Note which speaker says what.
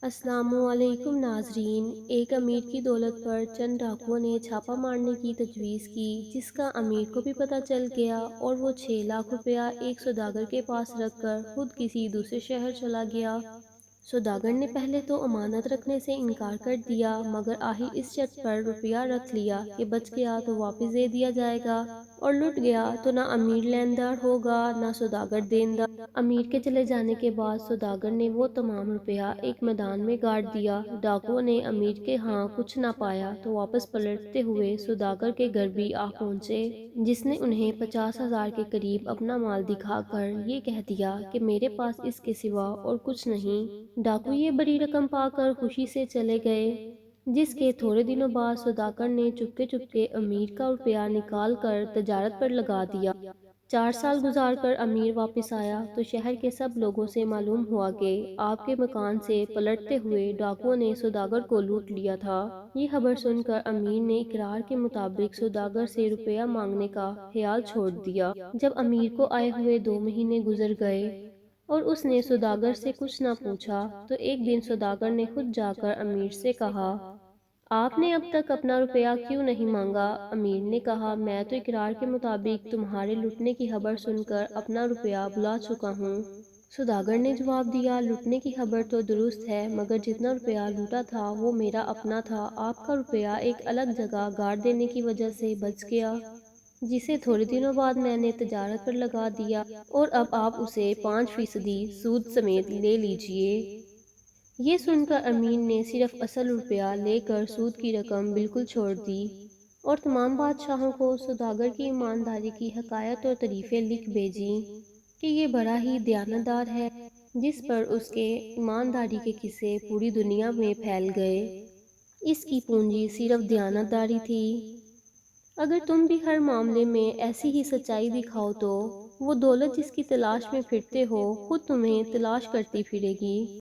Speaker 1: السلام علیکم ناظرین، ایک امیر کی دولت پر چند ڈاکوؤں نے چھاپہ مارنے کی تجویز کی، جس کا امیر کو بھی پتہ چل گیا اور وہ 6 لاکھ روپیہ ایک سوداگر کے پاس رکھ کر خود کسی دوسرے شہر چلا گیا۔ سوداگر نے پہلے تو امانت رکھنے سے انکار کر دیا، مگر آخر اس شرط پر روپیہ رکھ لیا کہ بچ گیا تو واپس دے دیا جائے گا اور لٹ گیا تو نہ امیر لیندار ہوگا نہ سوداگر دیندار۔ امیر کے چلے جانے کے بعد سوداگر نے وہ تمام روپیہ ایک میدان میں گاڑ دیا۔ ڈاکوؤں نے امیر کے ہاں کچھ نہ پایا تو واپس پلٹتے ہوئے سوداگر کے گھر بھی آ پہنچے، جس نے انہیں 50,000 کے قریب اپنا مال دکھا کر یہ کہہ دیا کہ میرے پاس اس کے سوا اور کچھ نہیں۔ ڈاکو یہ بڑی رقم پا کر خوشی سے چلے گئے، جس کے تھوڑے دنوں بعد سوداگر نے چپکے چپکے امیر کا روپیہ نکال کر تجارت پر لگا دیا۔ 4 سال گزار کر امیر واپس آیا تو شہر کے سب لوگوں سے معلوم ہوا کہ آپ کے مکان سے پلٹتے ہوئے ڈاکوؤں نے سوداگر کو لوٹ لیا تھا۔ یہ خبر سن کر امیر نے اقرار کے مطابق سوداگر سے روپیہ مانگنے کا خیال چھوڑ دیا۔ جب امیر کو آئے ہوئے 2 مہینے گزر گئے اور اس نے سوداگر سے کچھ نہ پوچھا تو ایک دن سوداگر نے خود جا کر امیر سے کہا، آپ نے اب تک اپنا روپیہ کیوں نہیں مانگا؟ امیر نے کہا، میں تو اقرار کے مطابق تمہارے لٹنے کی خبر سن کر اپنا روپیہ بھلا چکا ہوں۔ سوداگر نے جواب دیا، لٹنے کی خبر تو درست ہے، مگر جتنا روپیہ لوٹا تھا وہ میرا اپنا تھا، آپ کا روپیہ ایک الگ جگہ گاڑ دینے کی وجہ سے بچ گیا، جسے تھوڑے دنوں بعد میں نے تجارت پر لگا دیا اور اب آپ اسے 5% سود سمیت لے لیجئے۔ یہ سن کر امیر نے صرف اصل روپیہ لے کر سود کی رقم بالکل چھوڑ دی اور تمام بادشاہوں کو سوداگر کی ایمانداری کی حکایت اور تعریفیں لکھ بھیجیں کہ یہ بڑا ہی دیانتدار ہے، جس پر اس کے ایمانداری کے قصے پوری دنیا میں پھیل گئے۔ اس کی پونجی صرف دیانتداری تھی۔ اگر تم بھی ہر معاملے میں ایسی ہی سچائی دکھاؤ تو وہ دولت جس کی تلاش میں پھرتے ہو خود تمہیں تلاش کرتی پھرے گی۔